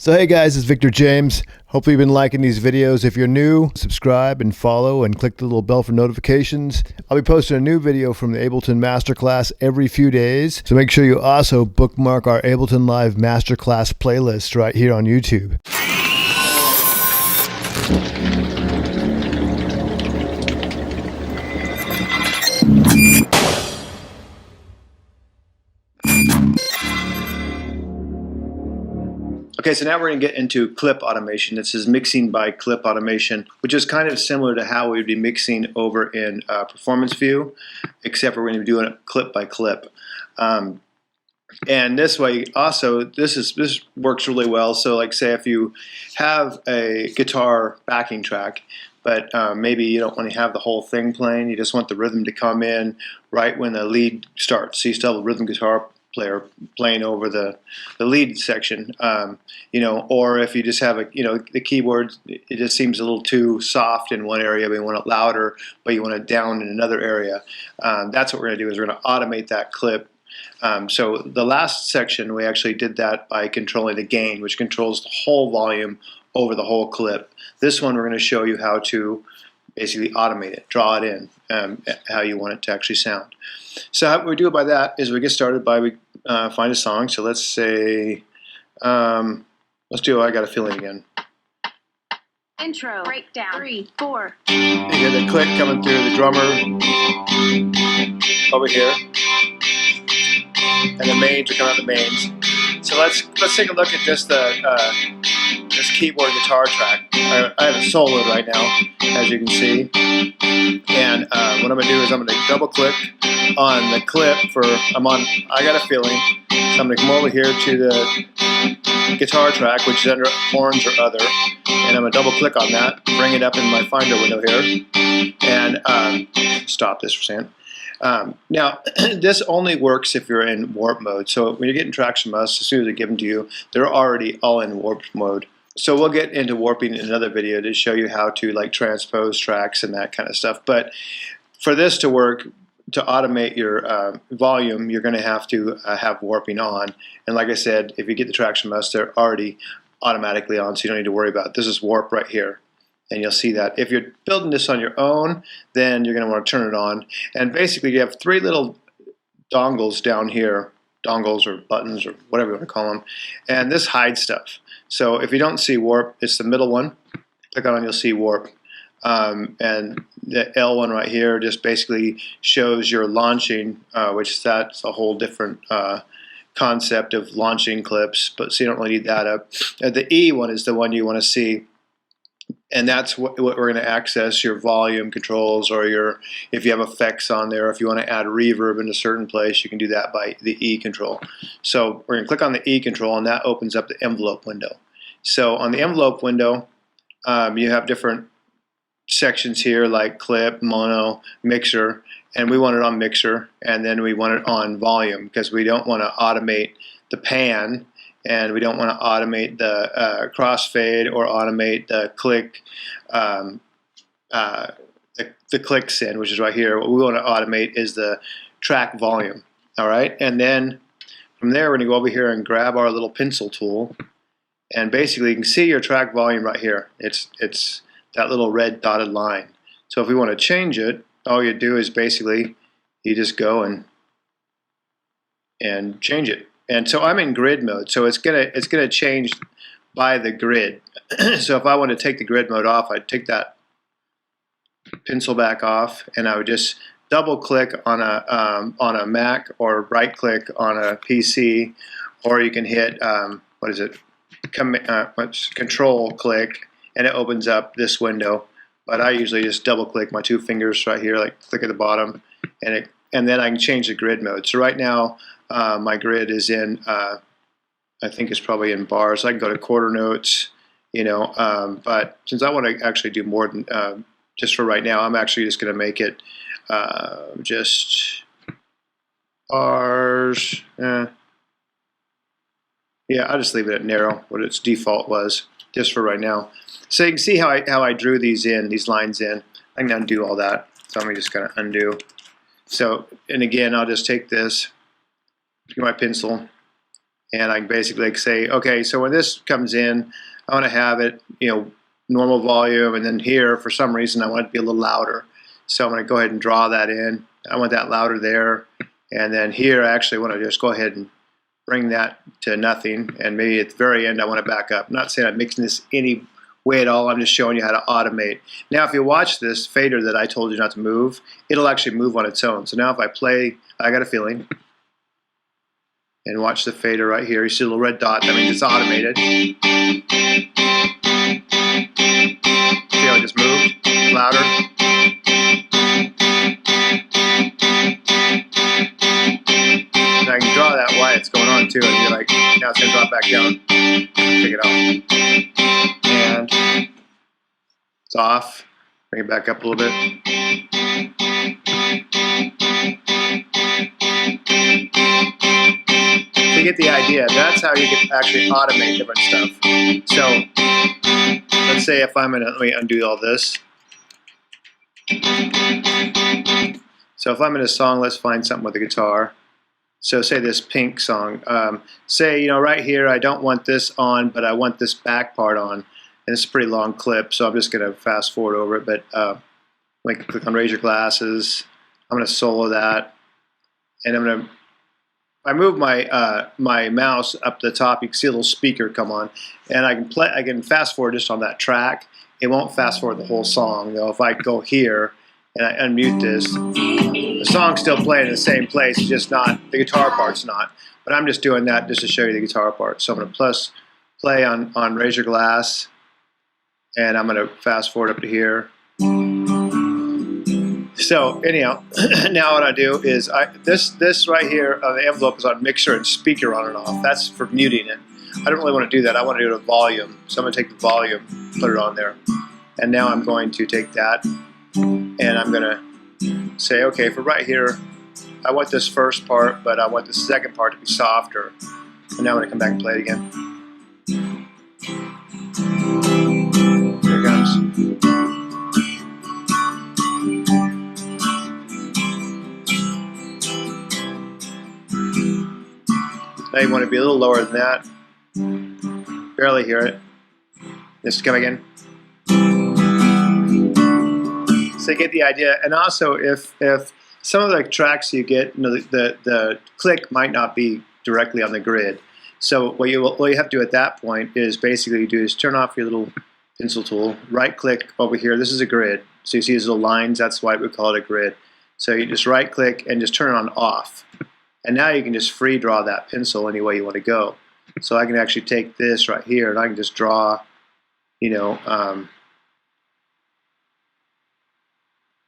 So hey guys, it's Victor James. Hopefully you've been liking these videos. If you're new, subscribe and follow and click the little bell for notifications. I'll be posting a new video from the Ableton Masterclass every few days. So make sure you also bookmark our Ableton Live Masterclass playlist right here on YouTube. Okay, so now we're going to get into clip automation. This is mixing by clip automation, which is kind of similar to how we'd be mixing over in Performance View, except we're going to be doing it clip by clip. And this way also, this works really well. So like say if you have a guitar backing track, but maybe you don't want to have the whole thing playing, you just want the rhythm to come in right when the lead starts. So you still have a rhythm guitar player playing over the lead section, or if you just have the keyboard, it just seems a little too soft in one area, but you want it louder, but you want it down in another area. That's what we're going to do, is we're going to automate that clip. So the last section, we actually did that by controlling the gain, which controls the whole volume over the whole clip. This one, we're going to show you how to basically automate it, draw it in, how you want it to actually sound. So how we do it by that is we get started by we find a song. So let's say, let's do I Got a Feeling again. Intro, breakdown, 3, 4. You hear the click coming through the drummer over here, and the mains are coming out the mains. So let's take a look at just this keyboard guitar track. I have it soloed right now, as you can see. And what I'm going to do is I'm going to double click on the clip I'm on I Got a Feeling. So I'm going to come over here to the guitar track, which is under horns or other. And I'm going to double click on that, bring it up in my Finder window here. And stop this for a second. Now, this only works if you're in warp mode. So when you're getting tracks from us, as soon as they give them to you, they're already all in warp mode. So we'll get into warping in another video to show you how to like transpose tracks and that kind of stuff. But for this to work, to automate your volume, you're going to have warping on. And like I said, if you get the tracks from us, they're already automatically on, so you don't need to worry about it. This is warp right here. And you'll see that. If you're building this on your own, then you're going to want to turn it on. And basically you have 3 little dongles down here, dongles or buttons or whatever you want to call them, and this hides stuff. So if you don't see warp, it's the middle one. Click on it, you'll see warp. And the L one right here just basically shows your launching, which that's a whole different concept of launching clips, but so you don't really need that up. The E one is the one you want to see. And that's what we're going to access your volume controls, or if you have effects on there, if you want to add reverb in a certain place, you can do that by the E control. So we're going to click on the E control, and that opens up the envelope window. So on the envelope window, you have different sections here like clip, mono, mixer, and we want it on mixer, and then we want it on volume because we don't want to automate the pan. And we don't want to automate the crossfade or automate the click, the click send, which is right here. What we want to automate is the track volume. All right, and then from there we're going to go over here and grab our little pencil tool, and basically you can see your track volume right here. It's that little red dotted line. So if we want to change it, all you do is basically you just go and change it. And so I'm in grid mode, so it's gonna change by the grid. So if I want to take the grid mode off, I'd take that pencil back off, and I would just double click on a Mac, or right click on a PC, or you can hit Control click, and it opens up this window. But I usually just double click my 2 fingers right here, like click at the bottom, and then I can change the grid mode. So right now, my grid is in, I think it's probably in bars. So I can go to quarter notes, but since I want to actually do more than, just for right now, I'm actually just going to make it just bars. Yeah, I'll just leave it at narrow, what its default was, just for right now. So you can see how I drew these lines in. I can undo all that. So I'm just going to undo. So, and again, I'll just take this, get my pencil, And I can basically like say, okay, so when this comes in, I want to have it, you know, normal volume, and then here, for some reason, I want it to be a little louder. So I'm going to go ahead and draw that in. I want that louder there. And then here, I actually want to just go ahead and bring that to nothing. And maybe at the very end, I want to back up. I'm not saying I'm mixing this any way at all. I'm just showing you how to automate. Now, if you watch this fader that I told you not to move, it'll actually move on its own. So now if I play, I got a feeling, and watch the fader right here. You see a little red dot. That means it's automated. See how it just moved? Louder. And I can draw that while it's going on too, and be like, now it's going to drop back down. Take it out. And it's off. Bring it back up a little bit. To get the idea, that's how you can actually automate different stuff. So let's say if I'm gonna, let me undo all this. So if I'm in a song, let's find something with a guitar. So say this Pink song. Say, you know, right here, I don't want this on, but I want this back part on. And it's a pretty long clip, so I'm just gonna fast forward over it. But I can click on Raise Your Glasses. I'm gonna solo that, and I'm gonna. I move my my mouse up the top. You can see a little speaker come on, and I can play. I can fast forward just on that track. It won't fast forward the whole song. Though if I go here and I unmute this, the song's still playing in the same place. It's just not the guitar part's not. But I'm just doing that just to show you the guitar part. So I'm going to play on Raise Your Glass, and I'm going to fast forward up to here. So anyhow, now what I do is this right here on the envelope is on mixer and speaker on and off. That's for muting it. I don't really want to do that. I want to do it a volume. So I'm going to take the volume, put it on there. And now I'm going to take that and I'm going to say, okay, for right here, I want this first part, but I want the second part to be softer. And now I'm going to come back and play it again. Here it comes. Now you want to be a little lower than that. Barely hear it. Just come again. So you get the idea. And also, if some of the tracks you get, you know, the click might not be directly on the grid. So what you have to do at that point is basically turn off your little pencil tool, right click over here. This is a grid. So you see these little lines. That's why we call it a grid. So you just right click and just turn it on off. And now you can just free draw that pencil any way you want to go. So I can actually take this right here and I can just draw, you know,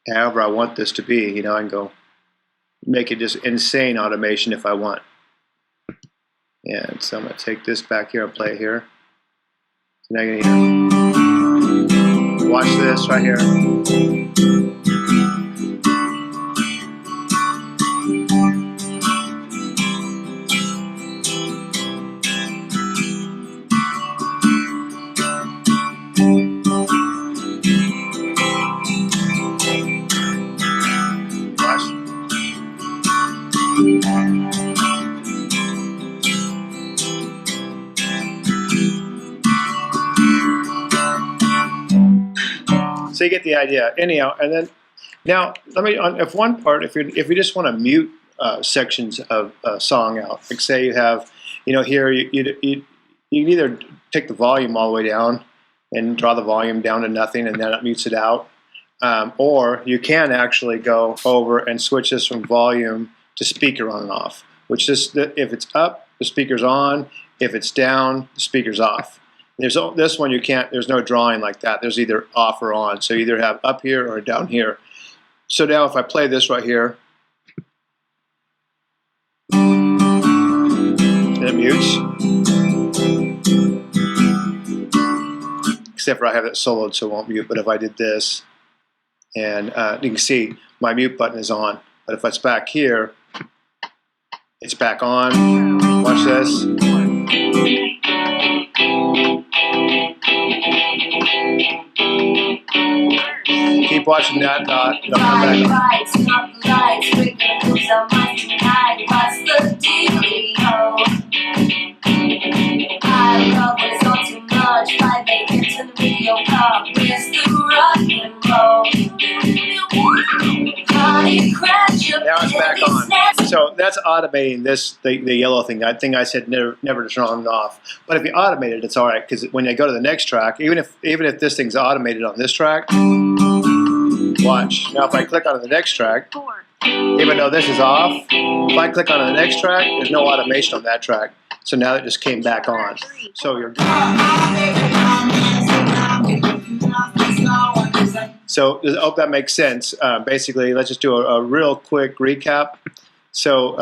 however I want this to be. You know, I can go make it just insane automation if I want. And so I'm going to take this back here and play it here. So now you're going to watch this right here. So you get the idea. Anyhow, and then now let me if one part, if you just want to mute sections of a song out, like say you have, you know, here you can either take the volume all the way down and draw the volume down to nothing, and then it mutes it out, or you can actually go over and switch this from volume to speaker on and off. Which is if it's up, the speaker's on. If it's down, the speaker's off. This one you can't, there's no drawing like that. There's either off or on. So you either have up here or down here. So now if I play this right here, and it mutes. Except for I have it soloed so it won't mute. But if I did this, and you can see my mute button is on. But if it's back here, it's back on. Watch this. Keep watching that dot. It'll come back on. Touch 5 a.m. to the video call. Where's the rock and roll? Party crash. Now it's back on. So that's automating this, the yellow thing. That thing I said never to turn on and off. But if you automate it, it's all right, because when you go to the next track, even if this thing's automated on this track, watch. Now if I click on the next track, even though this is off, if I click on the next track, there's no automation on that track. So now it just came back on. So you're So I hope that makes sense. Basically, let's just do a real quick recap. So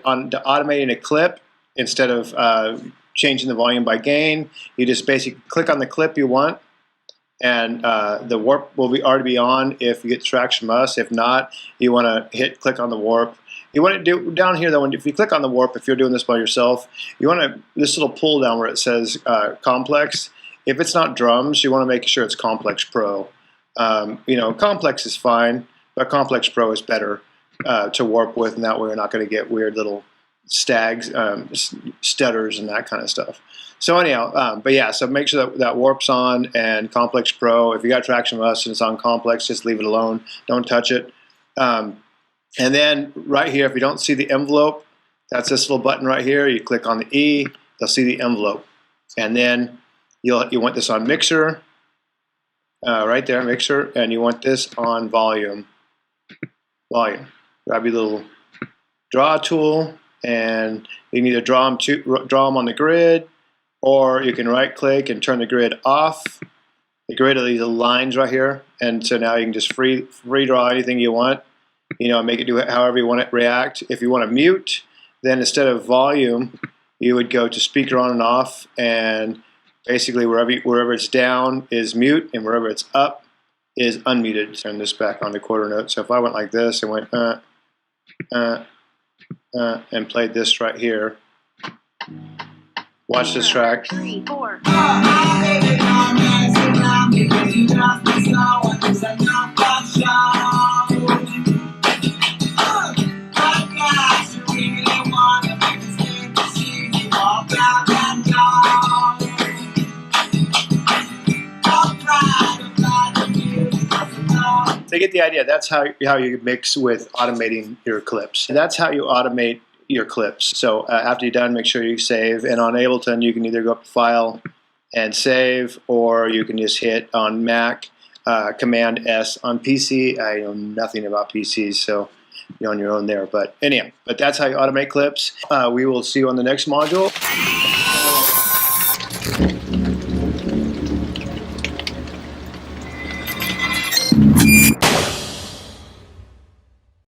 on automating a clip, instead of changing the volume by gain, you just basically click on the clip you want, and the warp will already be on if you get tracks from us. If not, you want to click on the warp. You want to do down here though. If you click on the warp, if you're doing this by yourself, you want to this little pull down where it says complex. If it's not drums, you want to make sure it's complex pro. You know, complex is fine, but complex pro is better to warp with, and that way you're not going to get weird little stags, stutters, and that kind of stuff. So anyhow, but yeah, so make sure that warp's on and complex pro. If you got traction from us and it's on complex, just leave it alone. Don't touch it. And then right here, if you don't see the envelope, that's this little button right here. You click on the E, you'll see the envelope, and then you want this on mixer. Right there, mixer, and you want this on volume. Volume. Grab your little draw tool, and you can either draw them on the grid, or you can right-click and turn the grid off. The grid are these little lines right here, and so now you can just free draw anything you want. You know, make it do it however you want it to react. If you want to mute, then instead of volume, you would go to speaker on and off, and basically wherever it's down is mute, and wherever it's up is unmuted. Turn this back on the quarter note. So if I went like this and went and played this right here, watch this track. 3, 4. So you get the idea. That's how you mix with automating your clips. And that's how you automate your clips. So after you're done, make sure you save. And on Ableton, you can either go up to File and Save, or you can just hit on Mac, Command S. On PC, I know nothing about PCs, so you're on your own there. But anyhow, that's how you automate clips. We will see you on the next module.